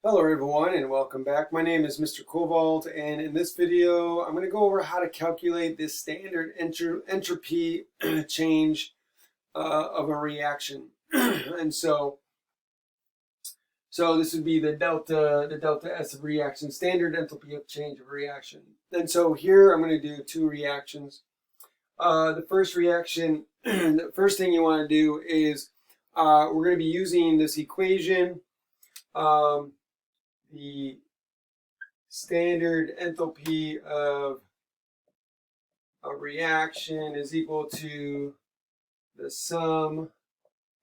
Hello everyone and welcome back. My name is Mr. Cobalt, and in this video I'm going to go over how to calculate this standard entropy change of a reaction. And so this would be the delta S of reaction, standard enthalpy of change of a reaction. And so here I'm going to do two reactions. The first reaction, the first thing you want to do is we're going to be using this equation. The standard enthalpy of a reaction is equal to the sum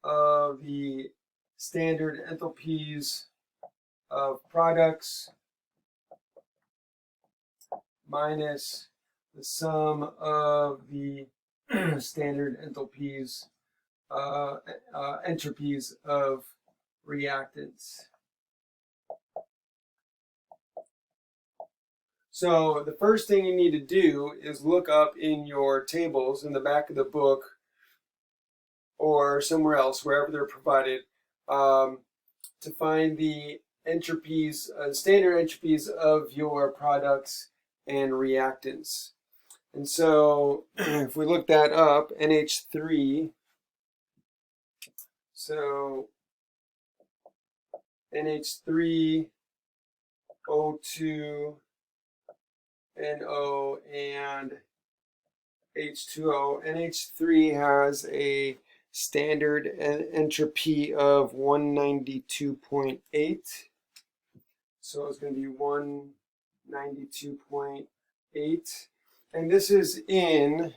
of the standard enthalpies of products minus the sum of the standard enthalpies, entropies of reactants. So the first thing you need to do is look up in your tables in the back of the book or somewhere else, wherever they're provided, to find the entropies, standard entropies of your products and reactants. And so if we look that up, NH3, so NH3, O2, NO, and H2O. NH3 has a standard entropy of 192.8. So it's going to be 192.8. And this is in, I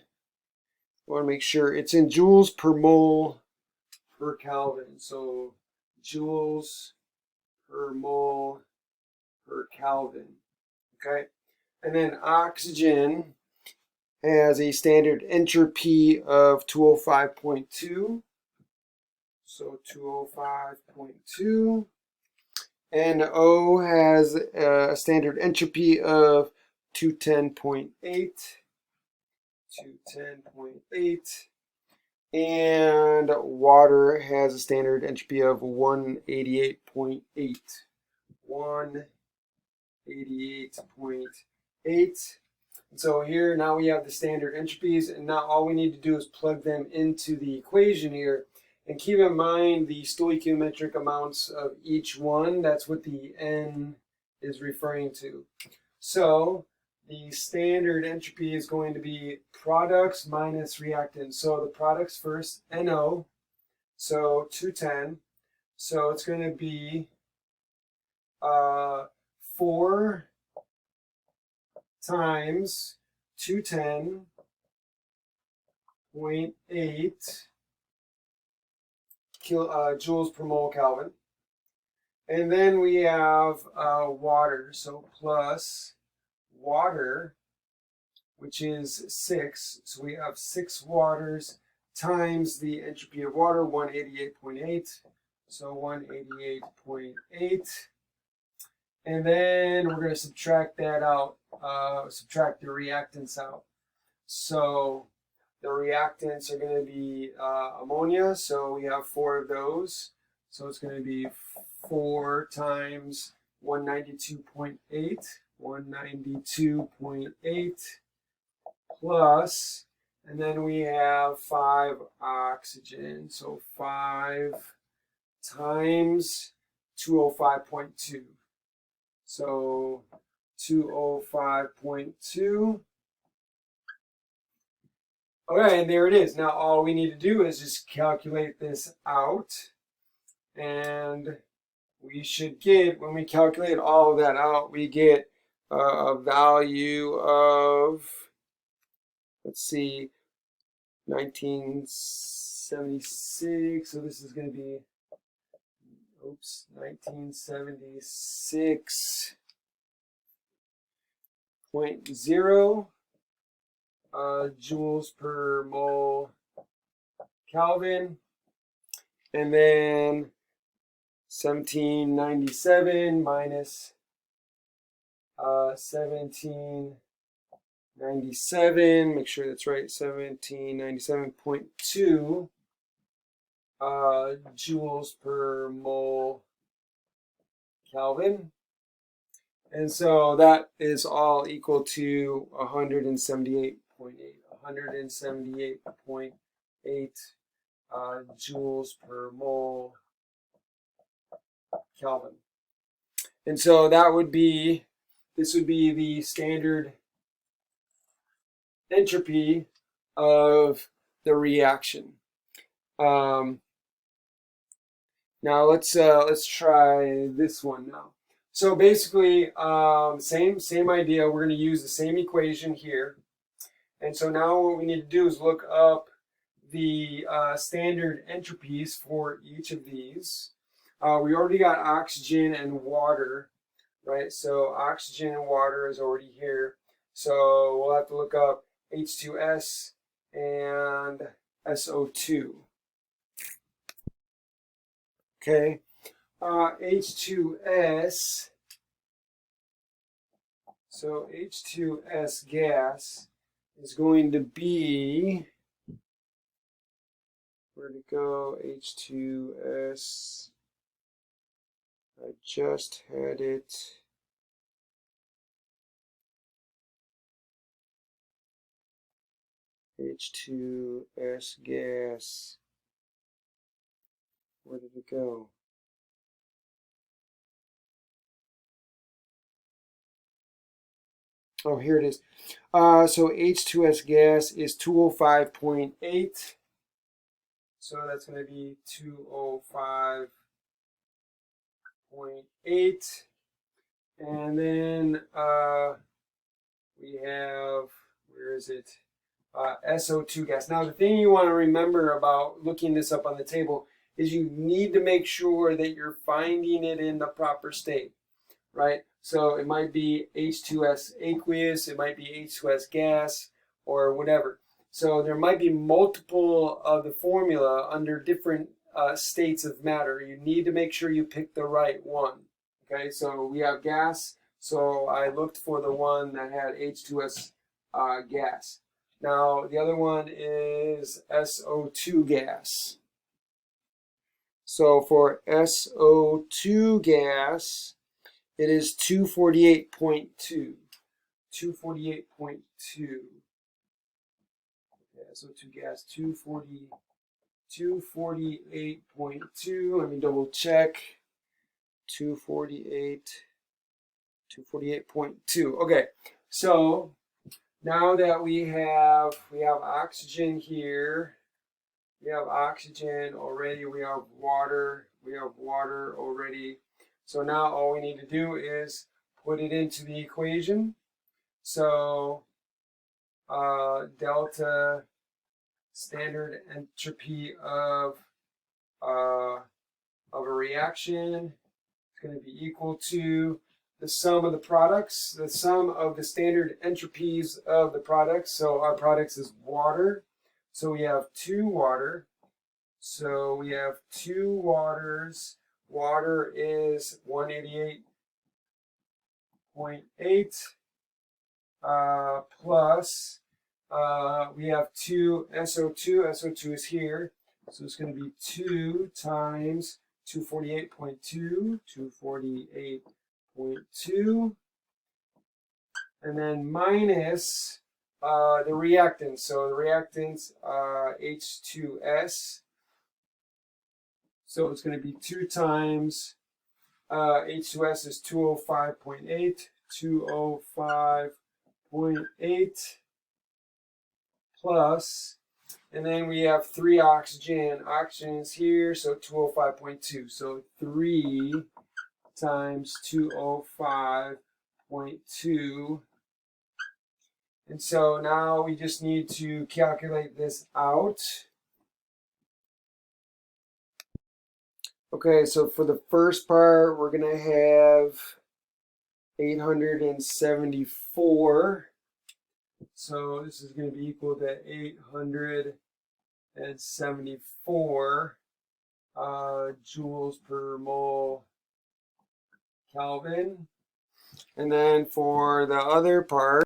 want to make sure, it's in joules per mole per Kelvin. So joules per mole per Kelvin. Okay. And then oxygen has a standard entropy of 205.2. So 205.2. And O has a standard entropy of 210.8. 210.8. And water has a standard entropy of 188.8. 188.8. So here now we have the standard entropies, and now all we need to do is plug them into the equation here. And keep in mind the stoichiometric amounts of each one. That's what the N is referring to. So the standard entropy is going to be products minus reactants. So the products first, NO, so 210. So it's going to be 4 times 210.8 joules per mole Kelvin. And then we have water, so plus water, which is 6. So we have 6 waters times the entropy of water, 188.8. So 188.8. And then we're going to subtract that out, subtract the reactants out. So the reactants are going to be ammonia, so we have 4 of those. So it's going to be 4 times 192.8, 192.8 plus, and then we have 5 oxygen, so 5 times 205.2. So 205.2. Okay, and there it is. Now all we need to do is just calculate this out. And we should get, when we calculate all of that out, we get a value of, let's see, 1976. So this is going to be, 1976.0 joules per mole Kelvin. And then 1797 minus 1797, make sure that's right, 1797.2 joules per mole Kelvin. And so that is all equal to 178.8. 178.8 joules per mole Kelvin. And so that would be, this would be the standard entropy of the reaction. Now let's try this one now. So basically, same idea. We're going to use the same equation here. And so now what we need to do is look up the standard entropies for each of these. We already got oxygen and water, right? So oxygen and water is already here. So we'll have to look up H2S and SO2. Okay. H2S, so H2S gas is going to be, where'd it go? H2S, I just had it. H2S gas, where did it go? Oh, here it is. So H2S gas is 205.8. So that's going to be 205.8. And then we have, where is it? SO2 gas. Now, the thing you want to remember about looking this up on the table is you need to make sure that you're finding it in the proper state, right? So it might be H2S aqueous, it might be H2S gas, or whatever. So there might be multiple of the formula under different states of matter. You need to make sure you pick the right one. Okay, so we have gas, so I looked for the one that had H2S gas. Now the other one is SO2 gas. So for SO2 gas, it is 248.2. 248.2. Okay, SO2 gas, 248.2. Let me double check. 248.2. Okay, so now that we have oxygen here, we have oxygen already, we have water already. So now all we need to do is put it into the equation. So delta standard entropy of a reaction is going to be equal to the sum of the products, the sum of the standard entropies of the products. So our products is water. So we have 2 water. So we have 2 waters. Water is 188.8 plus we have 2 SO2. SO2 is here. So it's going to be 2 times 248.2, 248.2, and then minus the reactants. So the reactants H2S. So it's going to be 2 times H2S is 205.8, 205.8 plus, and then we have 3 oxygen. Oxygen is here, so 205.2. So 3 times 205.2. And so now we just need to calculate this out. Okay, so for the first part, we're going to have 874. So this is going to be equal to 874 joules per mole Kelvin. And then for the other part,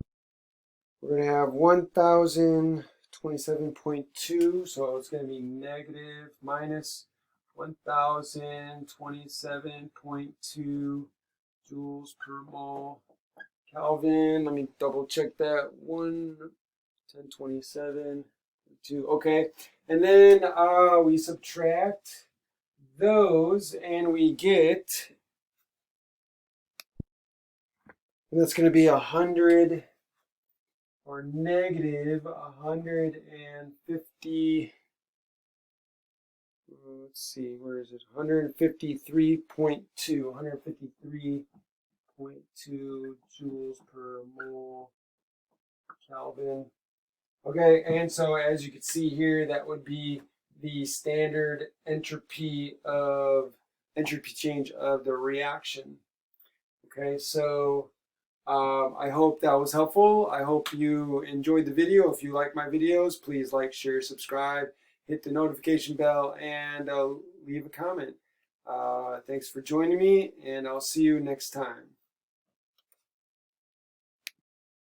we're going to have 1027.2. So it's going to be negative minus 1027.2 joules per mole Kelvin. Let me double check that. 1027, 2. Okay, and then we subtract those, and we get, and that's going to be 100 or negative 150. Let's see, where is it? 153.2. 153.2 joules per mole Kelvin. Okay, and so as you can see here, that would be the standard entropy change of the reaction. Okay, so I hope that was helpful. I hope you enjoyed the video. If you like my videos, please like, share, subscribe, hit the notification bell, and leave a comment. Thanks for joining me, and I'll see you next time.